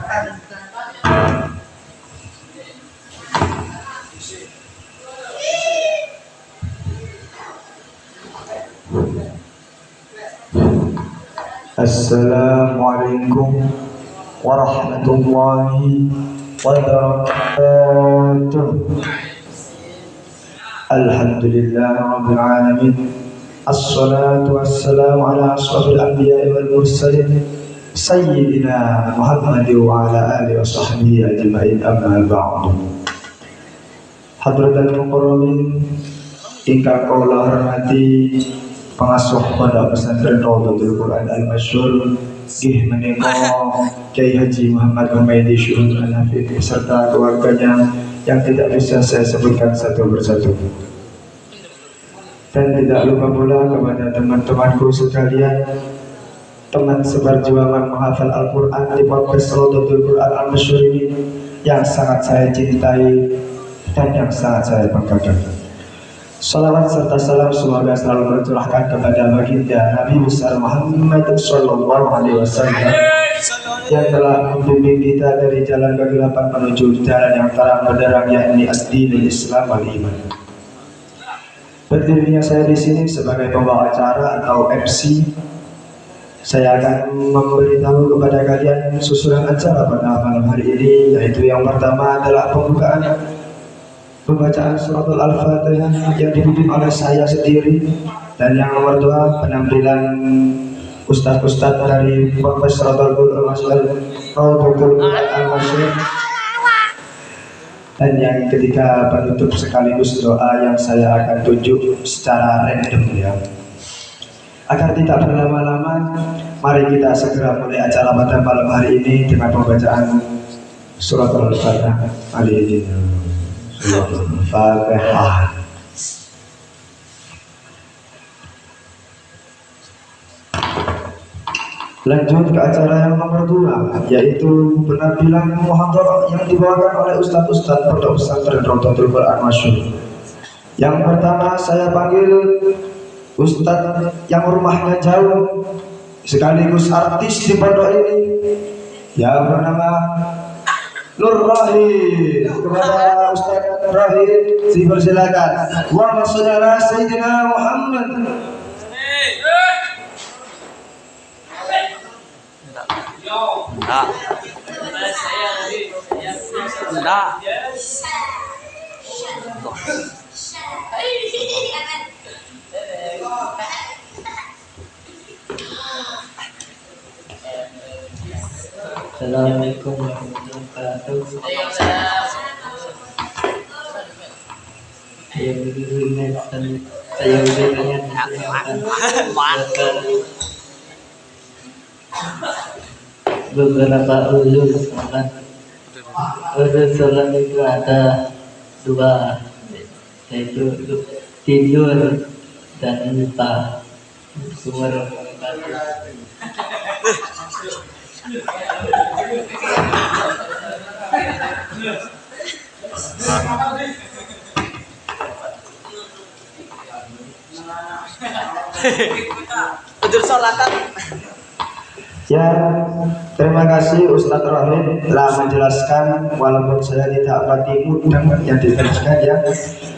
Assalamualaikum warahmatullahi wabarakatuh. Alhamdulillah rabbil alamin. Assalatu wassalamu ala ashrafil anbiya'i wal mursalin sayyidina Muhammad wa ala alihi wa sahbihi ajma'in, amma ba'du. Hadratul muqarrabin ingkang kula hormati pengasuh Pondok Pesantren Raudhatul Quran Al-Masyhur nggih menika Kyai Haji Muhammad Humaydi Syuhud Al-Hafidh beserta keluarganya yang tidak bisa saya sebutkan satu persatu. Dan tidak lupa pula kepada teman-temanku sekalian, teman seperjuangan menghafal Al-Quran di podcast Raudhatul Quran Al-Masyhur ini yang sangat saya cintai dan yang sangat saya banggakan. Salawat serta salam semoga selalu tercurahkan kepada baginda Nabi besar Muhammad Sallallahu Alaihi Wasallam yang telah membimbing kita dari jalan kegelapan menuju jalan yang terang benderang, yakni as-dinul Islam wal iman. Berdirinya saya di sini sebagai pembawa acara atau MC, saya akan memberitahu kepada kalian susunan acara pada malam hari ini, yaitu yang pertama adalah pembacaan surat Al-Fatihah yang dipimpin oleh saya sendiri, dan yang nomor dua penampilan ustadz-ustadz dari Ponpes Raudhatul Quran Al-Masyhur, dan yang ketiga penutup sekaligus doa yang saya akan tunjuk secara random ya. Agar tidak berlama-lama, mari kita segera mulai acara pada malam hari ini dengan pembacaan surat Al-Fatihah. Al-Fatihah. Lanjut ke acara yang nomor 2, yaitu penampilan muhadharah yang dibawakan oleh ustadz-ustadz Pondok Pesantren Raudhatul Quran Al-Masyhur. Yang pertama saya panggil ustadz yang rumahnya jauh sekaligus artis di pondok ini, yang bernama Nur Rahid. Kepada Ustaz Rahid dipersilakan. Wa sallallahu sayyidina Muhammad. Assalamualaikum warahmatullahi wabarakatuh. Saya mengingatkan, saya mengingatkan beberapa ulul salat itu ada dua, yaitu tidur dan lupa. Udur sholatan. Ya, terima kasih Ustadz Rahim telah menjelaskan, walaupun saya tidak pati mudeng yang dijelaskan ya.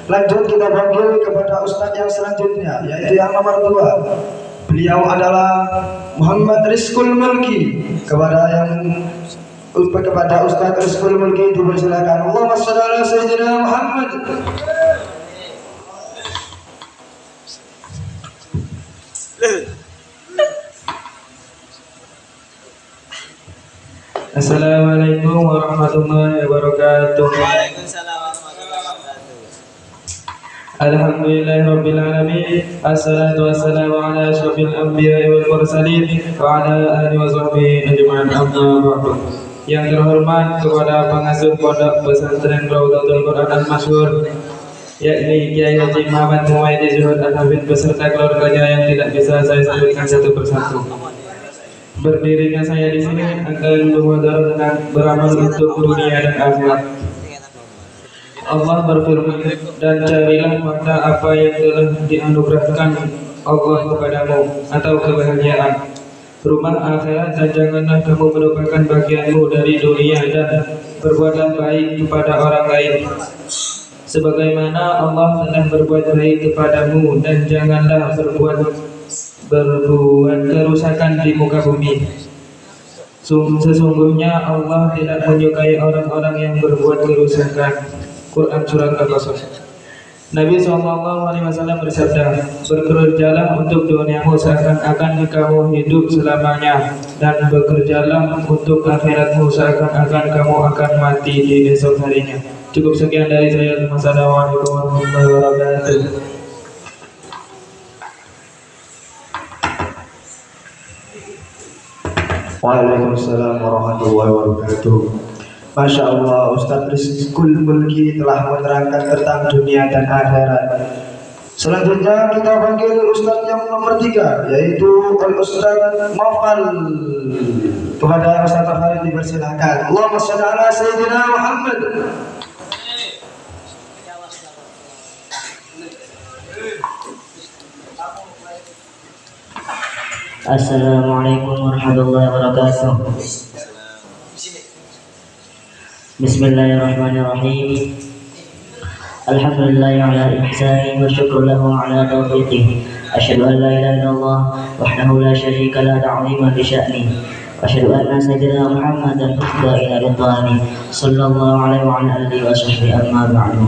Lanjut kita panggil kepada Ustadz yang selanjutnya, yaitu yang nomor 2. Beliau adalah Muhammad Rizkul Mulki. Kepada Ustadz Rizkul Mulki dipersilakan. Allahumma shalli ala sayyidina Muhammad. Assalamualaikum warahmatullahi wabarakatuh. Waalaikumsalam warahmatullahi wabarakatuh. Alhamdulillahirabbil alamin. Assalatu wassalamu ala asyrafil anbiya'i wal mursalin wa ala alihi wa sahbihi ajma'in, amma ba'du. Yang terhormat kepada pengasuh Pondok Pesantren Raudhatul Quran Al-Masyhur, yakni Kyai Haji Muhammad Humaydi Syuhud Al-Hafidh beserta keluarganya yang tidak bisa saya sebutkan satu persatu. Berdirinya saya di sini akan bermudarat dengan beramal untuk dunia dan akhirat. Allah berfirman, dan carilah pada apa yang telah dianugerahkan Allah kepadamu atau kebahagiaan, rumah akhirat, dan janganlah kamu melupakan bagianmu dari dunia, dan berbuatlah baik kepada orang lain sebagaimana Allah telah berbuat baik kepadamu, dan janganlah berbuat kerusakan di muka bumi. Sesungguhnya Allah tidak menyukai orang-orang yang berbuat kerusakan. Quran surat Al-Qasas. Nabi SAW bersabda, bekerjalah untuk duniamu seakan-akan kamu hidup selamanya, dan bekerjalah untuk akhiratmu seakan-akan kamu akan mati di esok harinya. Cukup sekian dari saya. Wassalamualaikum warahmatullahi wabarakatuh. Waalaikumsalam warahmatullahi wabarakatuh. Masya Allah, Ustadz Rizkul Mulki telah menerangkan tentang dunia dan akhirat. Selanjutnya kita panggil Ustadz yang nomor 3, yaitu Ustadz Mafal. Kepada Ustadz Mafal dipersilakan. Allahumma shalli ala Sayyidina Muhammad. Assalamualaikum warahmatullahi wabarakatuh. Bismillahirrahmanirrahim. Alhamdulillah ala ihsani wa syukur lahu ala taufiqih. Asyhadu an la ilaha illallah wahdahu la syarika lah ta'ziman li sya'ni. Wa asyhadu anna sayyidina Muhammadan hufda ila ridwani sallallahu alaihi wa ala alihi wa sahbihi amma ba'du.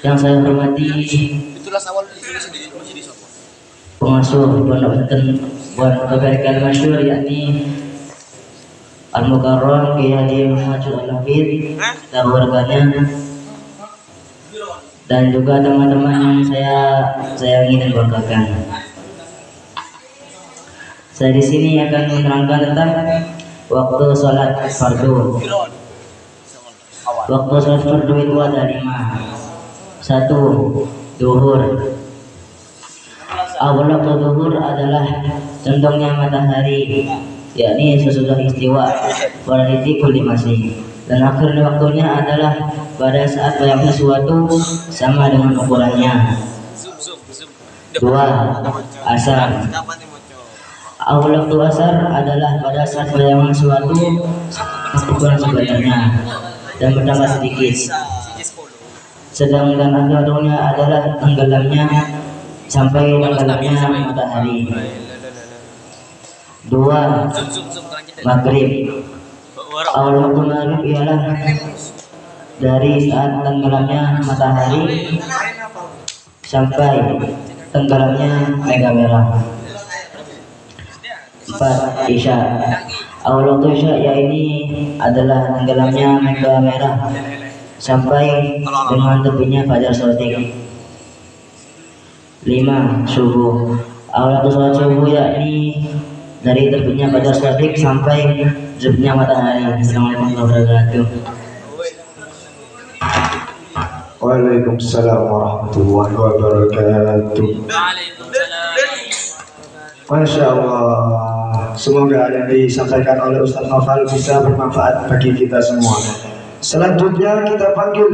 Yang saya hormati pengasuh Pondok Pesantren Al Masyhur, yakni Al-Mukarram Kiai Haji Muhammad Al-Hafidh dan keluarganya, dan juga teman-teman yang saya sayangi dan banggakan. Saya di sini akan menerangkan tentang waktu sholat fardu. Waktu sholat fardu itu ada 5. 1. Duhur. Awal waktu duhur adalah condongnya matahari, yakni sesudah istiwa pada titik kulimasi, dan akhir waktunya adalah pada saat bayangnya sesuatu sama dengan ukurannya. 2. Asar. Awal waktu asar adalah pada saat bayangnya sesuatu ukuran sebenarnya dan bertambah sedikit. Sedangkan akhir waktunya adalah tenggelamnya sampai tenggelamnya matahari. 2. Maghrib. Awal waktu maghrib ialah dari saat tenggelamnya matahari sampai tenggelamnya mega merah. 4. Isya. Awal waktu isya ini adalah tenggelamnya mega merah sampai dengan terbitnya fajar shadiq. 5. Subuh. Awal waktu sholat subuh yakni dari terbitnya fajar shadiq sampai terbitnya matahari. Assalamualaikum warahmatullahi wabarakatuh. Waalaikumsalam warahmatullahi wabarakatuh. Masya Allah, semoga yang disampaikan oleh Ustadz Mafal bisa bermanfaat bagi kita semua. Selanjutnya kita panggil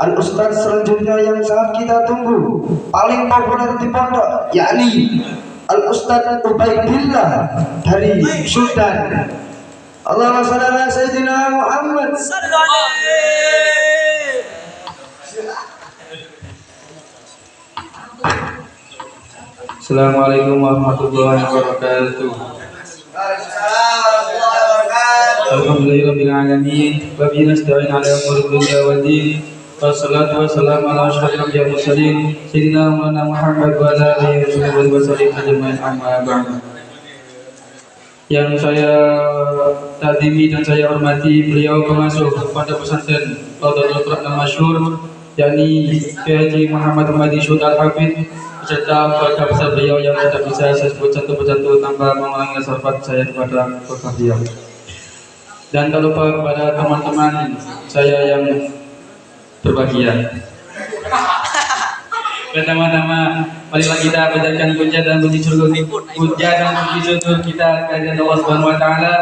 Al-Ustadz selanjutnya yang sangat kita tunggu, paling populer di pondok, yakni Al-Ustadz Ubaidillah dari Sultan. Allahumma shalli ala Sayyidina Muhammad. Assalamualaikum warahmatullahi wabarakatuh. Alhamdulillahirabbil alamin, wa bihi nasta'in 'ala umuri dunya waddin. Wassalatu wassalamu ala asyrofil anbiya'i wal mursalin sayyidina Muhammad wa ala alihi wa sahbihi ajma'in, amma ba'du. Yang saya takzimi dan saya hormati beliau pengasuh Pondok Pesantren Al Masyhur, yakni Kiai Haji Muhammad Al-Hafidh, serta keluarga besar beliau yang tidak bisa saya sebut satu-satu tanpa mengulangi hormat saya kepada keluarga beliau. Dan tak lupa kepada teman-teman saya yang berbahagia. Pertama-tama, marilah kita bacakan puja dan puji syukur kita kepada Allah Subhanahu wa taala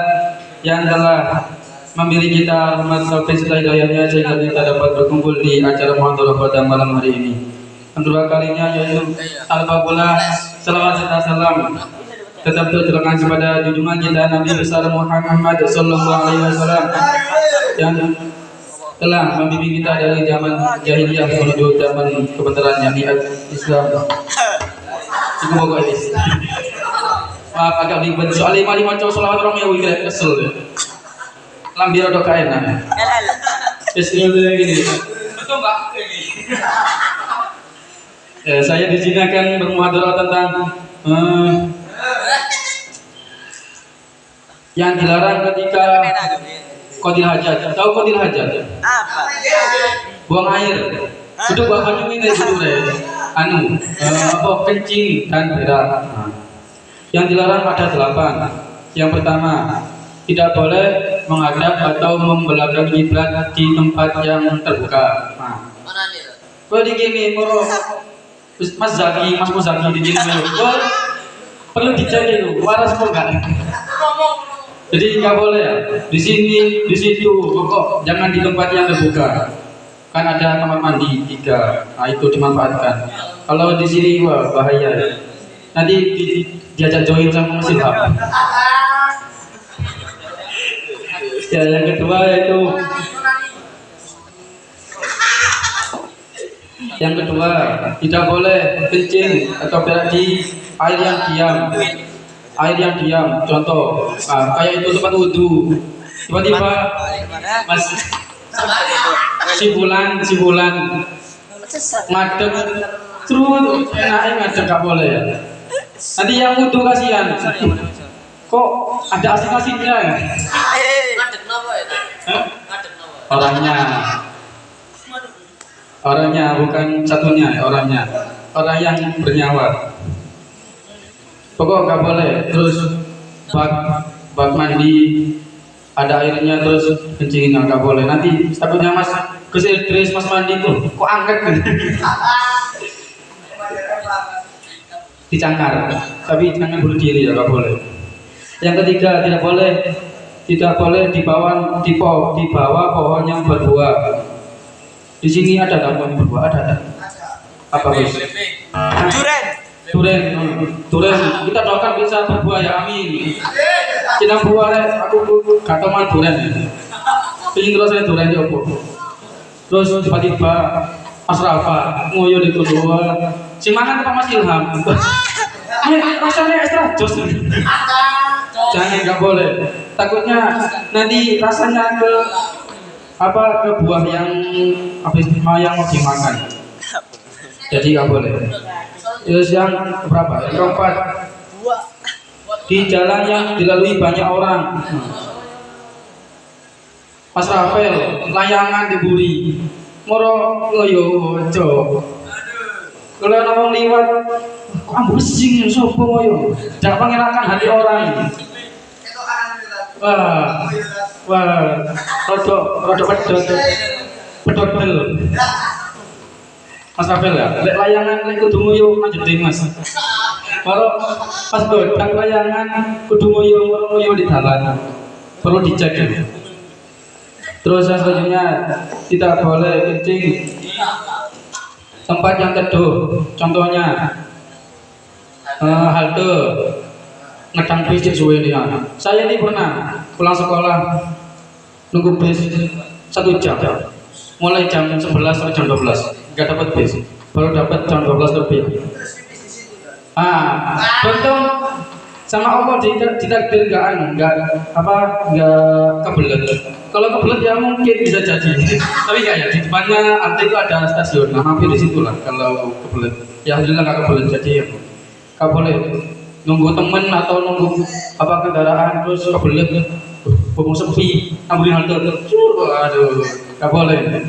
yang telah memberi kita rahmat taufik serta hidayahnya sehingga kita dapat berkumpul di acara muhadharah pada malam hari ini. Kedua kalinya yaitu al-fadhila salawat serta salam tetap tercerahkan kepada junjungan kita Nabi besar Muhammad sallallahu alaihi wasallam yang telah membimbing kita dari zaman jahiliyah menuju zaman kebenaran yakni Islam. Itu pokok ini. Maaf agak ribet soal lima cowok selawat orang yang wikir kesel. Lambir atau kain nah. Bismillah ini. Betul enggak? Saya di sini akan bermuhadharah tentang yang dilarang ketika qadil hajat. Tahu qadil hajat? Apa? Buang air. Itu bahannya ini sebenarnya. Apa kencing dan berak. Yang dilarang ada 8. Yang pertama, tidak boleh menghadap atau membelakangi kiblat di tempat yang terbuka. Mana nih? Kalau di gini, Mas Muzaki di sini, perlu dicek itu, waras kok enggak? Jadi nggak boleh ya, di sini, di situ, pokok jangan di tempat yang terbuka. Kan ada kamar mandi 3, nah itu dimanfaatkan. Kalau di sini wah bahaya ya. Nanti diajak join sama mesin hap. Ya yang kedua yaitu tidak boleh kencing atau berak di air yang diam. Air yang diam, contoh, kayak itu tempat wudhu. Tiba-tiba Mas si bulan ngadep terus enaknya ngadep gak boleh ya. Nanti yang wudhu kasihan. Kok ada asing-asingnya? Ngadeg napa ya? Ngadeg napa? Orangnya bukan satunya, orangnya. Orang yang bernyawa. Pokok gak boleh. Terus bak mandi ada airnya terus kencingin gak boleh. Nanti takutnya Mas kesiltris Mas mandi tuh kok angkat kan? Dicangkar. Tapi jangan bunuh diri ya gak boleh. Yang ketiga tidak boleh di bawah pohon yang berbuah. Di sini ada pohon yang berbuah ada. Apa guys? Duren. Kita doakan bisa berbuah ya amin. Kita buah aku gak tau man duren. Pingin terus saya duren jopo. Terus tiba-tiba Mas Rafa ngoyo di kedua. Si mangan Pak Mas Ilham. Rasanya ekstra jos. Jangan nggak boleh. Takutnya nanti rasanya ke buah yang mau dimakan. Jadi nggak boleh. Terus yang berapa? Yang keempat, di jalan yang dilalui banyak orang. Mas Rafael layangan diburi. Moro ngoyo ojo. Kalau orang liwat, kamu sing sopo ngoyo. Jangan mengelakkan hati orang. Wah, rodok pedodel. Mas Rafael ya, lek layangan lek kudu ngoyo lanjutin Mas. Kalau pas godang layangan kudu ngoyo di dalan. Perlu dicek ya. Terus yang selanjutnya tidak boleh kencing tempat yang teduh. Contohnya halte ngedang bis di suwe dia. Saya ini pernah pulang sekolah nunggu bis 1 jam, mulai jam 11 sampai jam 12 nggak dapat bis, baru dapat jam 12 lebih. Beruntung sama Allah ditakdir nggak kebelet. Kalau kebelet ya mungkin bisa jadi, tapi nggak ya. Di depannya nanti itu ada stasiun, nah mampir di situ lah. Kalau kebelet, ya alhamdulillah nggak kebelet. Jadi ya nggak boleh nunggu temen atau nunggu kendaraan terus kebelet, bumbu sepi, ambil halte, aduh, nggak boleh.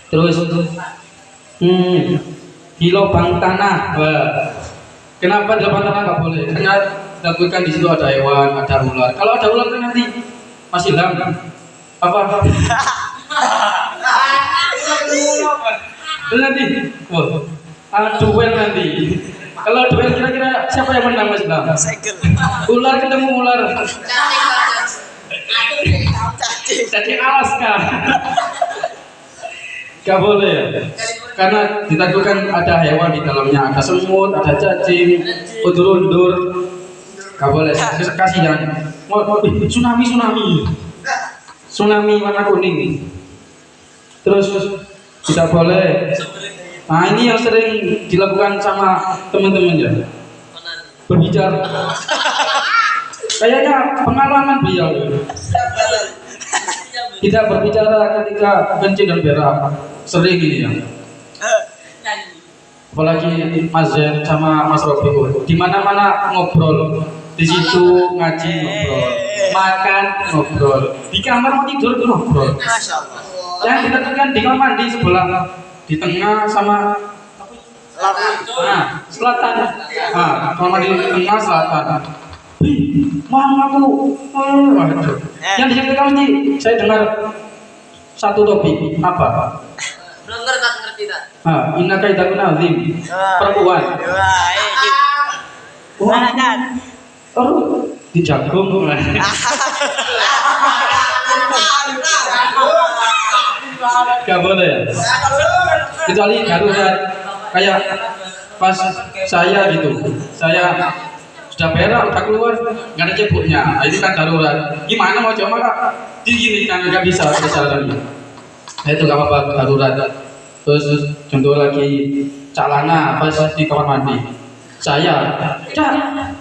Terus di lubang tanah, kenapa di lubang tanah nggak boleh? Karena dilakukan di situ ada hewan, ada ular. Kalau ada ular kan nanti masih hilang nanti, duel nanti. Kalau duel kira-kira siapa yang menang Mas Ilham? Ular ketemu ular. Jadi alas kan? Gak boleh ya. karena ditakutkan ada hewan di dalamnya, ada semut, ada cacing, undur-undur. Gak boleh, kasihan. Tsunami warna kuning. Terus tidak boleh. Nah ini yang sering dilakukan sama teman-teman ya. Berbicara. Kayaknya pengalaman beliau. Tidak berbicara ketika kencing dan berak. Sering ini ya. Apalagi Mas Zen sama Mas Robi, di mana-mana ngobrol, di situ ngaji ngobrol, makan ngobrol, di kamar mau tidur tuh ngobrol. Masya Allah. Yang ditekan di kamar mandi sebelah, di tengah sama selatan. Kamar mandi di tengah selatan. Mau aku, waduh. Yang diceritakan nanti saya dengar satu topik apa? Belum ngerti tak? Inna kaidakum azim. Perempuan. Mana kan? Di jagung. Gak boleh. Kecuali darurat. Kayak pas saya gitu. Saya sudah berak, udah keluar, nggak ada ceboknya. Nah, ini kan darurat. Gimana mau coba kak? Gini kan nggak bisa jalan. Nah, itu nggak apa-apa darurat. Terus contoh lagi celana pas di kamar mandi. Saya, Cak,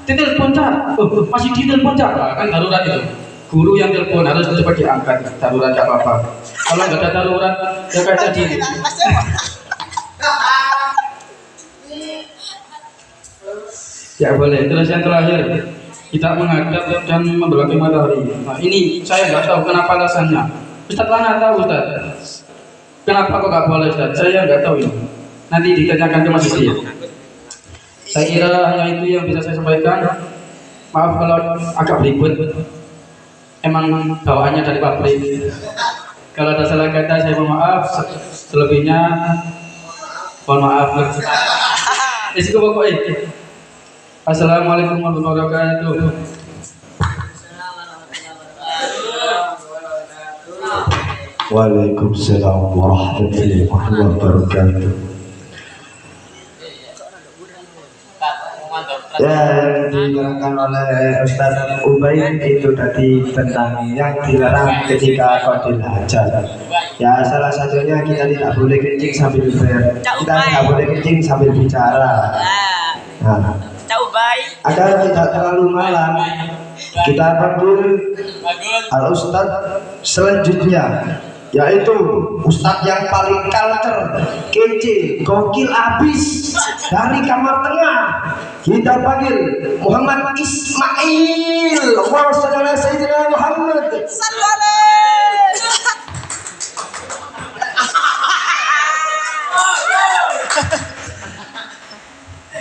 telepon Cak. Masih di telepon Cak. Kan darurat itu. Guru yang telepon harus cepat diangkat. Darurat nggak apa-apa. Kalau nggak ada darurat, ya kayak tadi. Ya boleh. Terus yang terakhir, kita menghadap dan membelakangi matahari. Nah ini saya nggak tahu kenapa alasannya. Ustaz Lana tahu Ustaz. Kenapa kok nggak boleh Ustaz? Saya nggak tahu ini. Nanti ditanyakan ke Mas Isi. Saya kira hanya itu yang bisa saya sampaikan. Maaf kalau agak ribet. Emang bawaannya dari pabrik. Kalau ada salah kata saya mohon maaf. Selebihnya mohon maaf. Risiko pokoknya. Assalamualaikum warahmatullahi wabarakatuh. Waalaikumsalam warahmatullahi wabarakatuh. Yang diterangkan oleh Ustaz Ubaid itu tadi tentang yang dilarang ketika qadil hajat. Ya salah satunya kita tidak boleh kencing sambil kita tidak boleh kencing sambil bicara. Nah, agar tidak terlalu malam, kita panggil al Ustaz selanjutnya, yaitu Ustadz yang paling culture, kece, gokil abis dari kamar tengah. Kita panggil Muhammad Ismail. Allahumma shalli ala sayyidina Muhammad.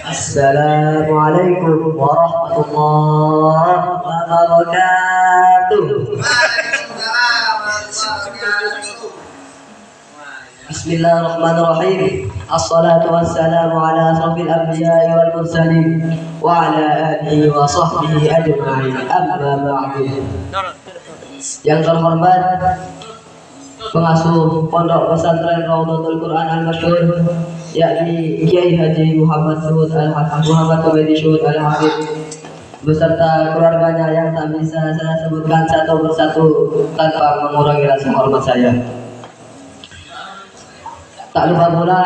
Assalamualaikum warahmatullahi wabarakatuh. Bismillahirrahmanirrahim. Assalatu wassalamu ala asrafil anbiya'i wal mursalin wa ala alihi wa sahbihi ajma'in. Amma ba'du. Yang terhormat pengasuh Pondok Pesantren Raudhatul Quran Al-Masyhur, yakni Kiai Haji Muhammad Suhud Al-Hafidh, Muhammad Ubaidi Suhud Al-Hafidh, beserta keluarganya yang tak bisa saya sebutkan satu persatu tanpa mengurangi rasa hormat saya. Tak lupa pula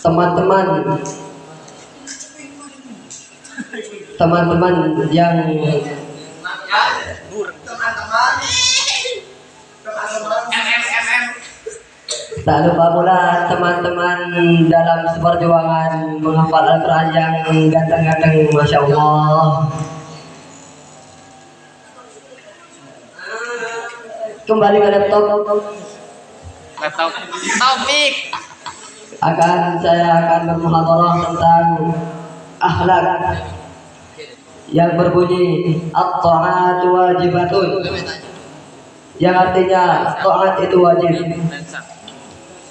teman-teman yang tak lupa pula teman-teman dalam seperjuangan menghafal Al-Quran yang ganteng-ganteng, Masya Allah. Kembali ke laptop. Taufik. Saya akan bermuhadarah tentang akhlak yang berbunyi at-ta'atu wajibatun, yang artinya taat itu wajib.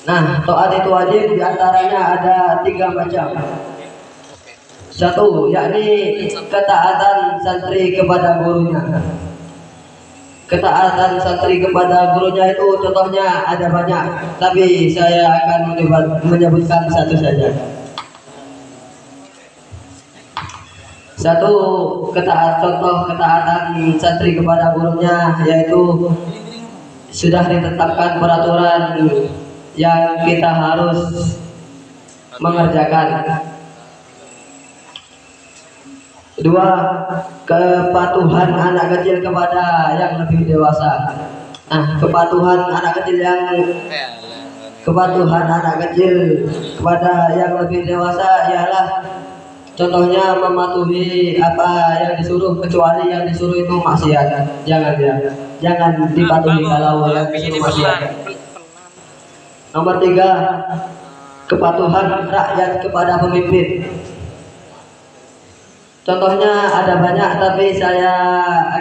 Nah, taat itu wajib, diantaranya ada 3 macam. Satu, yakni ketaatan santri kepada gurunya. ketaatan santri kepada gurunya itu contohnya ada banyak, tapi saya akan menyebutkan satu saja. Satu, contoh ketaatan santri kepada gurunya yaitu sudah ditetapkan peraturan yang kita harus mengerjakan. Dua, kepatuhan anak kecil kepada yang lebih dewasa. Nah, kepatuhan anak kecil kepada yang lebih dewasa ialah contohnya mematuhi apa yang disuruh, kecuali yang disuruh itu maksiat. Jangan dipatuhi kalau yang disuruh maksiat. Nomor tiga, kepatuhan rakyat kepada pemimpin. Contohnya ada banyak, tapi saya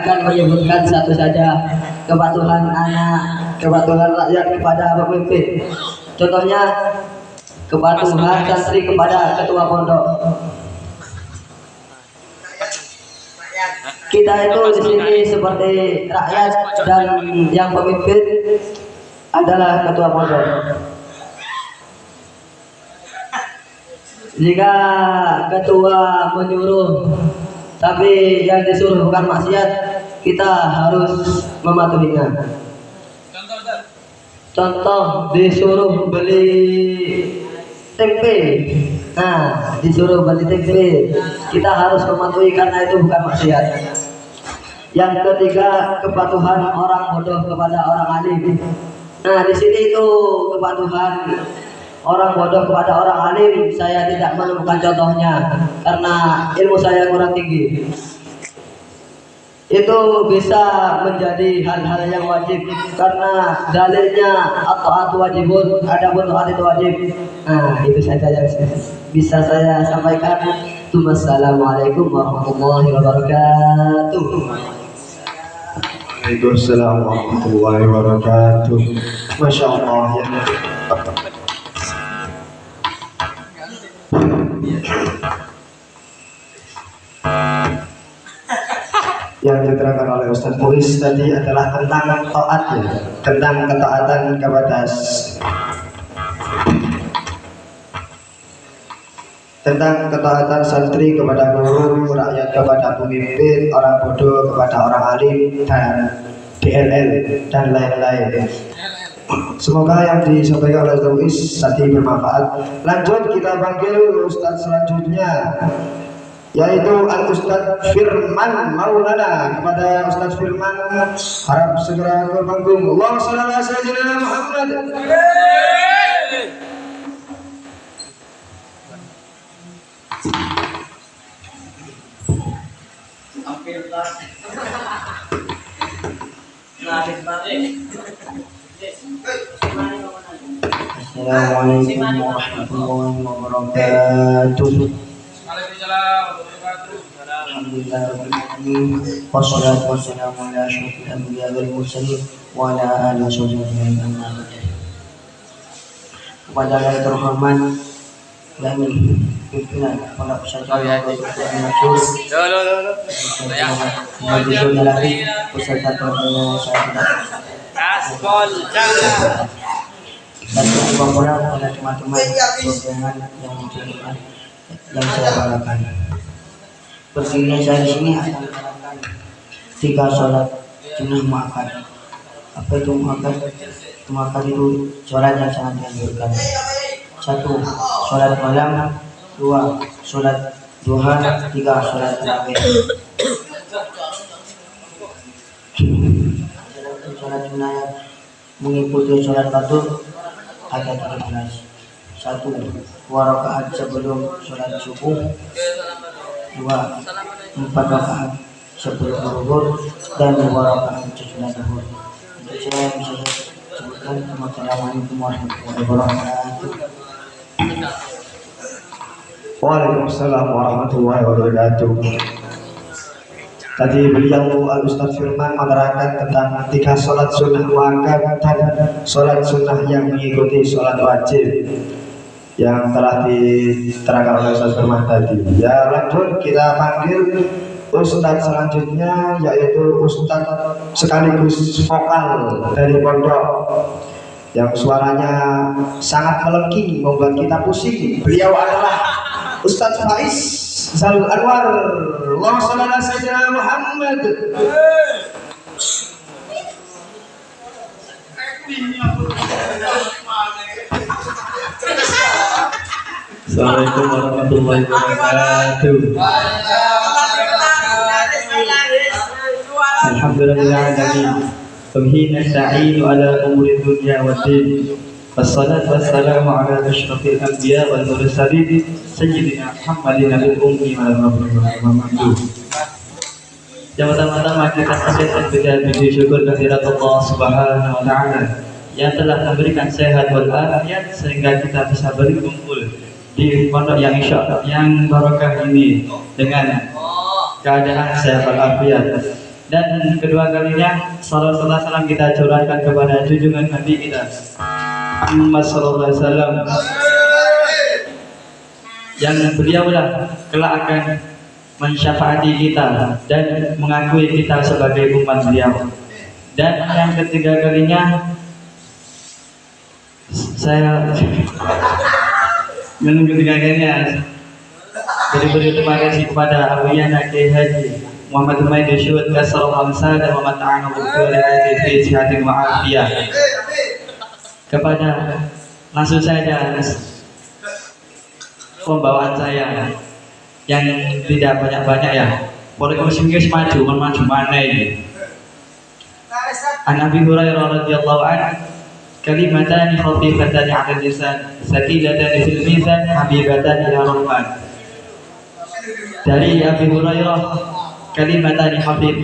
akan menyebutkan satu saja. Kepatuhan rakyat kepada pemimpin. Contohnya kepatuhan santri kepada ketua pondok. Kita itu di sini seperti rakyat dan yang pemimpin adalah ketua pondok. Jika ketua menyuruh tapi yang disuruh bukan maksiat, kita harus mematuhinya. Contoh disuruh beli tempe. Nah, disuruh beli tempe, kita harus mematuhi karena itu bukan maksiat. Yang ketiga, kepatuhan orang bodoh kepada orang alim. Nah, di sini itu kepatuhan orang bodoh kepada orang alim, saya tidak menemukan contohnya karena ilmu saya kurang tinggi. Itu bisa menjadi hal-hal yang wajib karena dalilnya at-ta'at wajibun, adapun taat itu wajib. Nah, itu saja yang bisa saya sampaikan. Wassalamualaikum warahmatullahi wabarakatuh. Waalaikumsalam warahmatullahi wabarakatuh. Masya Allah ya. Yang diterangkan oleh Ustaz Muiz tadi adalah tentang taat ya, tentang ketaatan kepada ketaatan santri kepada guru, rakyat kepada pemimpin, orang bodoh kepada orang alim, dan DLL dan lain-lain. Semoga yang disampaikan oleh Ustaz Muiz tadi bermanfaat. Lanjut kita panggil Ustaz selanjutnya, yaitu Al-Ustaz Firman Maulana. Kepada Ustaz Firman harap segera ke panggung. Allahumma shalli ala sayyidina Muhammad. Assalamualaikum warahmatullahi wabarakatuh. Alhamdulillahirrahmanirrahim. Wassalatu wassalamu ala asyrafil anbiya wal mursalin wa ala alihi wasahbihi ajma'in. Kepada yang terhormat dan pimpinan pondok pesantren Majelis lagi peserta pembelajaran dan kumpulan oleh teman-teman undangan yang menceritakan yang saya banggakan. Berdirinya saya di sini akan menerangkan 3 sholat sunnah muakkad. Apa itu muakkad? Muakkad itu sholat yang sangat dianjurkan. 1. Sholat malam. 2. Sholat duha. 3. Sholat tarawih. Sholat sunnah yang mengikuti sholat fardu ada 13. 1. 2 rakaat sebelum sholat subuh. 2. 4 rakaat sebelum zuhur dan 2 rakaat sesudah zuhur. Untuk saya yang bisa saya sebutkan. Wassalamualaikum warahmatullahi wabarakatuh. Waalaikumsalam warahmatullahi wabarakatuh. Tadi beliau Al-Ustaz Firman menerangkan tentang 3 sholat sunnah muakkad dan sholat sunnah yang mengikuti sholat wajib yang telah diterangkan oleh Ustaz Firman tadi. Ya, lanjut kita panggil Ustadz selanjutnya yaitu Ustadz sekaligus vokal dari pondok yang suaranya sangat melengking membuat kita pusing. Beliau adalah Ustadz Faiz Zalul Anwar. Allahumma shalli ala sayyidina Muhammad. Assalamualaikum warahmatullahi wabarakatuh. Alhamdulillahirrahmanirrahim. Wabihi nasta'inu ala umuri dunya waddin. Wassalatu wassalamu ala asyrafil anbiya wal mursalin sayyidina Muhammadin nabiyil ummi wal Muhammad. Yang pertama-tama kita panjatkan puji syukur kehadirat Allah Subhanahu wa taala yang telah memberikan sehat wal afiat sehingga kita bisa berkumpul di pondok yang yang barokah ini dengan keadaan sehat walafiat. Dan kedua kalinya salawat salam kita curahkan kepada junjungan Nabi kita Muhammad sallallahu alaihi wasallam yang beliaulah kelak akan mensyafaati kita dan mengakui kita sebagai umat beliau. Dan yang ketiga kalinya saya menunjukkannya beri terima kasih kepada Abu Yana Kiai Haji Muhammad Umayyad Syuhud Kasar Al-Hamsah dan Muhammad Ta'ana Bukuri fi Sihatin Wa'afiyah. Kepada langsung saja pembawaan saya yang tidak banyak-banyak ya. Boleh muslimnya maju mana ini. An Abi Hurairah radhiyallahu anhu kalimatani khafifatani 'ala lisan saqilatani fil mizan habibatani ila rahman. Dari Abi Hurairah, kalimatani khafif,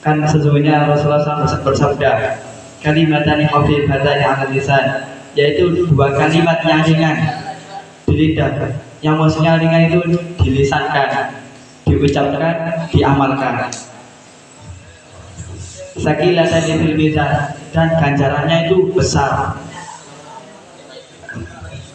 kan sesungguhnya Rasulullah SAW bersabda kalimatani khafifatani 'ala lisan, yaitu dua kalimat yang ringan di lidah, yang maksudnya ringan itu dilisankan, diucapkan, diamalkan. Saqilatani fil mizan, dan ganjarannya itu besar.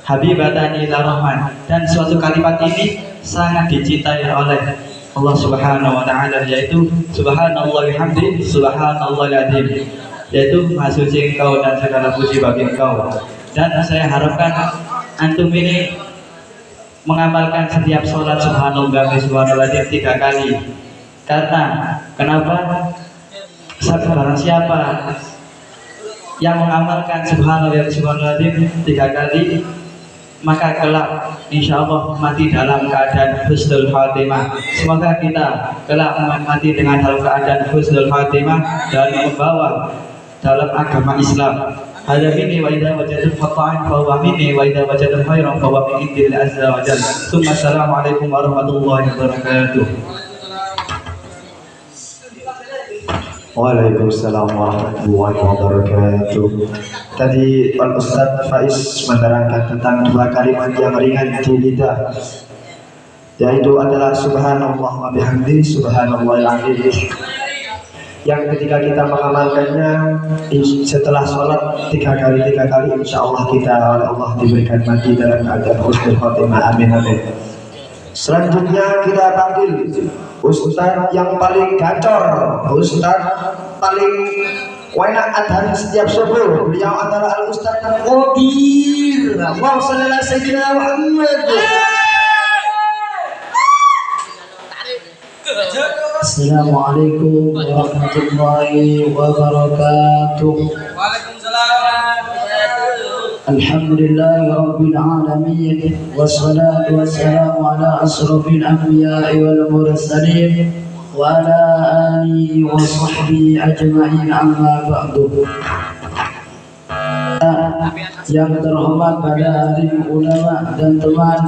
Habibatani ila rahman, dan suatu kalimat ini sangat dicintai oleh Allah Subhanahu wa taala, yaitu subhanallah bihamdi subhanallahil azim, yaitu maha suci Engkau dan segala puji bagi Engkau. Dan saya harapkan antum ini mengamalkan setiap sholat subhanallah subhanallahil azim 3 kali. Karena kenapa? Barang siapa yang mengamalkan subhanallah subhanallahil azim 3 kali, maka kelak insya Allah mati dalam keadaan husnul khatimah. Semoga kita kelak mati dengan dalam keadaan husnul khatimah dan membawa dalam agama Islam. Hada minni wa idza wajadtum khata'an fa huwa minni wa idza wajadtum khairan fa huwa min indillah azza wa jalla. Tsumma assalamualaikum warahmatullahi wabarakatuh. Waalaikumsalam warahmatullahi wabarakatuh. Tadi Pak Ustadz Faiz menerangkan tentang 2 kalimat yang ringan di lidah, yaitu adalah subhanallah wa bihamdi subhanallahil azim, yang ketika kita mengamalkannya setelah sholat 3 kali insya Allah kita oleh Allah diberikan mati dalam keadaan husnul khotimah. Amin amin. Selanjutnya kita panggil Ustadz yang paling gacor, Ustadz paling enak adhan setiap subuh. Beliau adalah Al-Ustadz Al-Qadir. Allahumma shalli ala sayyidina Muhammad. Assalamualaikum warahmatullahi wabarakatuh. Alhamdulillahi rabbil alamin, wassalatu wassalamu ala asrafil anbiya'i wal mursalin wa ala alihi wa sahbihi ajma'in, amma ba'du. Yang terhormat pada alim ulama dan teman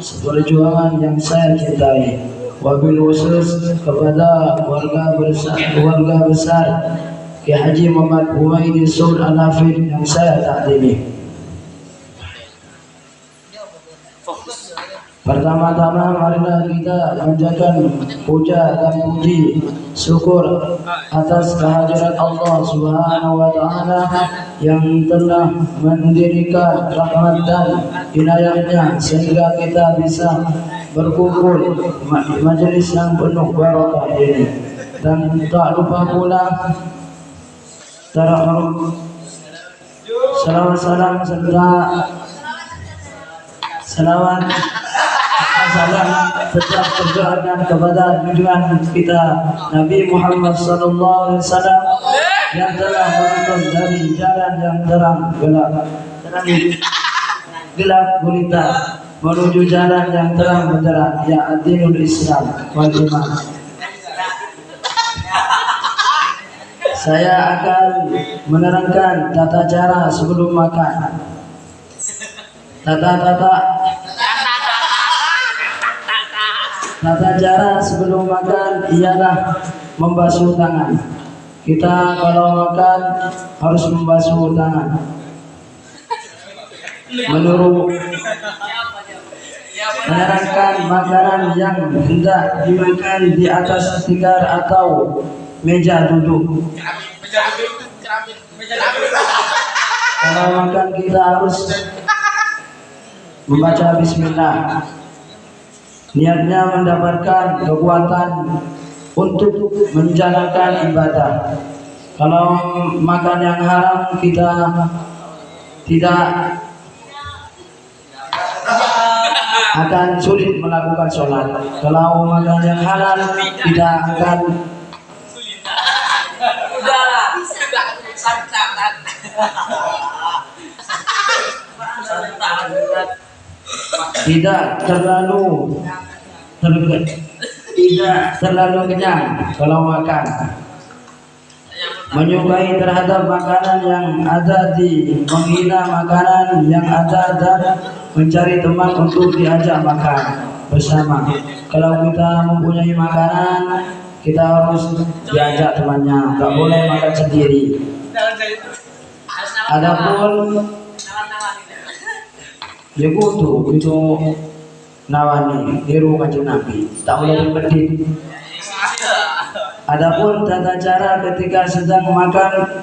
seperjuangan yang saya cintai, wabil khusus kepada warga besar Kiai Haji Muhammad Umayyad Syuhud Al-Hafidh yang saya takdimi. Pertama-tama marilah kita panjatkan puja dan puji syukur atas kehadirat Allah Subhanahu wa taala yang telah mendirikan rahmat dan inayahnya sehingga kita bisa berkumpul di majelis yang penuh barokah ini, dan tak lupa pula salawat salam serta salawat salam tetap terdoakan kepada junjungan kita Nabi Muhammad sallallahu alaihi wasallam yang telah menuntun dari jalan yang terang gelap gulita menuju jalan yang terang benderang, ya dinul Islam wal iman. Saya akan menerangkan tata cara sebelum makan. Tata cara sebelum makan ialah membasuh tangan. Kita kalau makan harus membasuh tangan. Menerangkan makanan yang hendak dimakan di atas tikar atau meja duduk. Kalau makan kita harus membaca bismillah. Niatnya mendapatkan kekuatan untuk menjalankan ibadah. Kalau makan yang haram kita tidak akan sulit melakukan sholat. Kalau makan yang halal tidak akan tidak terlalu kenyang kalau makan. Menyukai terhadap makanan yang ada, menghina makanan yang ada, dan mencari teman untuk diajak makan bersama. Kalau kita mempunyai makanan, kita harus diajak temannya, tak boleh makan sendiri. Adapun itu nawani niru kanjeng Nabi, tak boleh dipedit. Adapun tata cara ketika sedang makan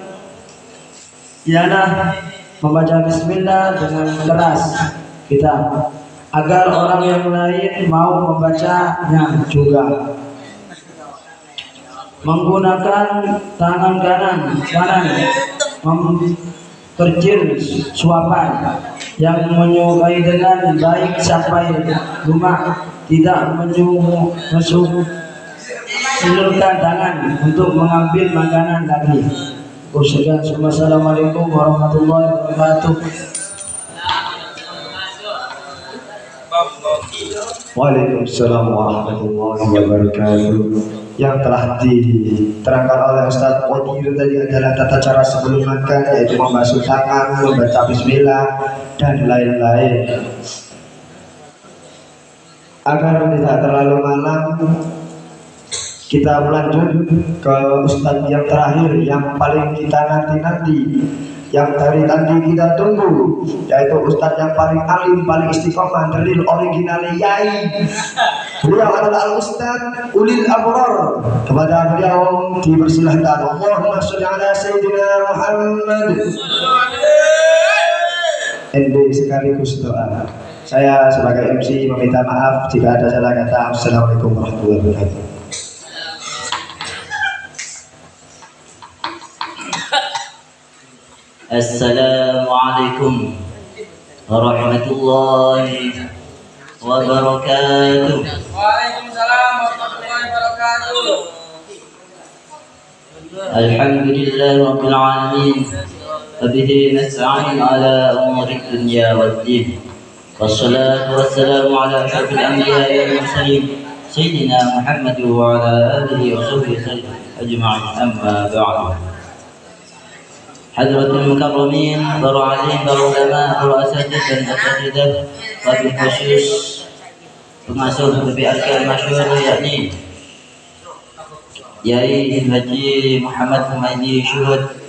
ialah membaca bismillah dengan keras kita, agar orang yang lain mau membacanya juga. Menggunakan tangan kanan memperkecil suapan. Yang menyukai dengan baik sampai rumah, tidak menjulurkan tangan untuk mengambil makanan lagi. Wassalamualaikum warahmatullahi wabarakatuh. Waalaikumsalam warahmatullahi wabarakatuh. Yang telah diterangkan oleh Ustaz Qadir tadi adalah tata cara sebelum makan, yaitu membasuh tangan, membaca bismillah, dan lain-lain. Agar tidak terlalu malam, kita melanjut ke Ustaz yang terakhir, yang paling kita nanti-nanti, yang dari tadi kita tunggu, yaitu Ustaz yang paling alim, paling istiqomah, dalil original Yai. Beliau adalah Al-Ustaz Ulil Abrar. Kepada beliau dipersilahkan. Allahumma sholli ala Sayyidina Muhammad. Ende sekaligus doa. Saya sebagai MC meminta maaf jika ada salah kata. Assalamualaikum warahmatullahi wabarakatuh. Assalamualaikum warahmatullahi wabarakatuh. Waalaikumsalam warahmatullahi wabarakatuh. Alhamdulillah rabbil alamin. Wabihi nasta'in ala umuri dunya waddin. Wassalatu wassalamu ala asyrafil anbiya'i wal mursalin sayyidina Muhammad wa ala alihi wa sahbihi ajma'in. Amma ba'du. Hadratul mukarramin, para alim, para ulama, para asatidz dan asatidzah, wabil khusus pengasuh PPRK masyhur yakni Yai Haji Muhammad Humaydi Syuhud,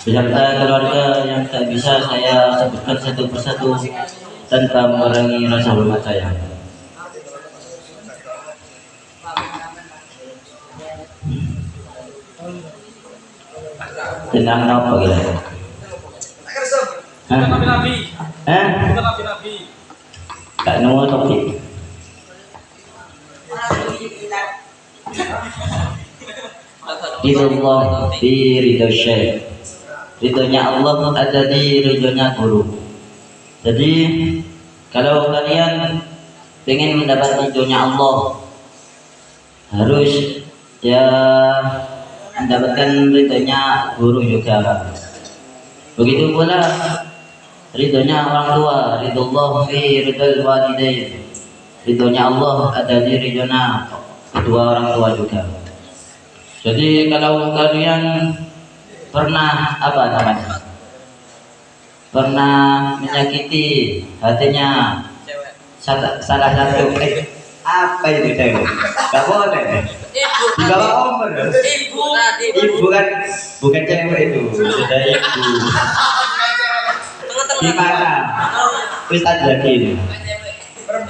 beserta keluarga yang tak bisa saya sebutkan satu persatu tanpa mengurangi rasa hormat saya. Tenang apa gitu? Tak nemu topik. Ridullah di ridho syekh. Ridhonya Allah ada di ridhonya guru. Jadi kalau kalian ingin mendapat ridhonya Allah, harus ya mendapatkan ridhonya guru juga. Begitu pula ridhonya orang tua, ridullah fi ridhal walidain. Ridhonya Allah ada di ridhonya kedua orang tua juga. Jadi kalau kalian pernah apa namanya? Pernah menyakiti hatinya salah satu apa itu cewek? Gak boleh. Di bawah umur. Ibu kan bukan cewek itu, sudah ibu. Gimana? Ustaz lagi ini.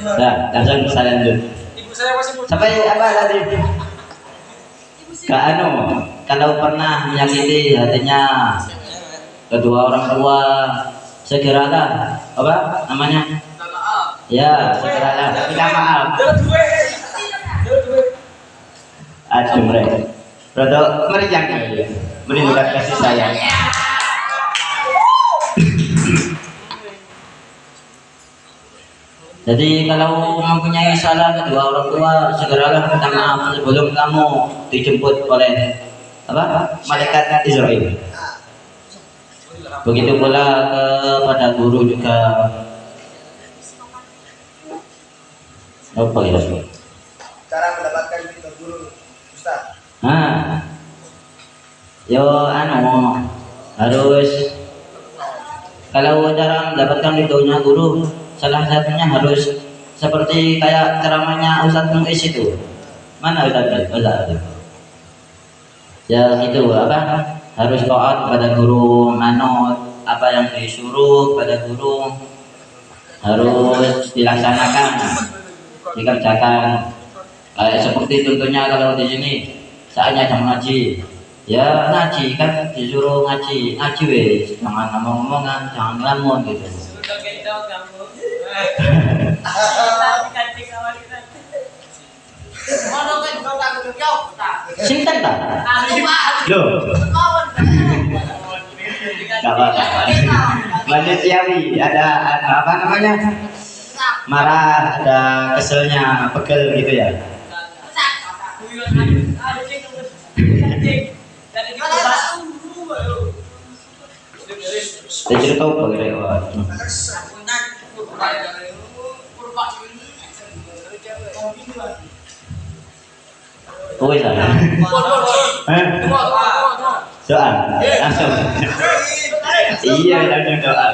Nah, langsung saya lanjut. Sampai apa tadi? Kak Anu, kalau pernah menyakiti hatinya kedua orang tua, segeralah apa namanya? Ya, segeralah minta maaf. Aduh mereka, Rodo meriang ya, merindukan kasih sayang. Jadi kalau mempunyai salah kedua orang tua, segeralah minta maaf sebelum kamu dijemput oleh apa? Malaikat Israel. Begitu pula kepada guru juga. Apa ya? Cara mendapatkan ridho guru, Ustaz. Nah, yo harus kalau cara mendapatkan ridhonya guru, salah satunya harus seperti kayak ceramahnya Ustadz Muiz itu. Mana Ustadz? Ya itu apa? Harus taat pada guru, manut apa yang disuruh pada guru harus dilaksanakan, dikerjakan. Kayak seperti contohnya kalau di sini saatnya jam ngaji, ya ngaji kan disuruh ngaji wes, jangan ngomong-ngomongan, jangan ngelamun gitu. Singkat tak? Loh. Gak apa-apa. Manusiawi, ada apa namanya? Marah, ada keselnya, pegel gitu ya. Saya cerita apa kira-kira? Oh iya. Doa. Langsung. Iya, langsung doa.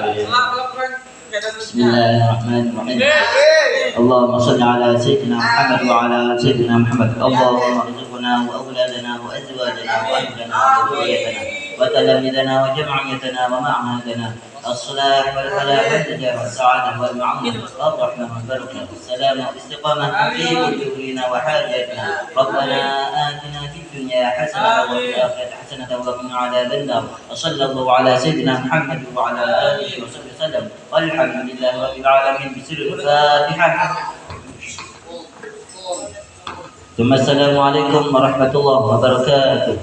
Bismillahirrahmanirrahim. Allahumma shalli ala sayyidina Muhammad wa ala sayyidina Muhammad. Allahumma arzuqna wa awladana wa azwajana wa ahlana wa dhurriyatana wa talamidana wa jam'iyatana wa ma'hadana الصلاة والفلاح والنجاة والسعادة والمعونة والرحمة والبركة والسلامة والاستقامة في أجورنا وحاجاتنا ربنا آتنا في الدنيا حسنة وفي الآخرة حسنة وقنا عذاب النار وصلى الله على سيدنا محمد وعلى آله وصحبه وسلم والحمد لله رب العالمين بسر الفاتحة. ثم السلام عليكم ورحمة الله وبركاته.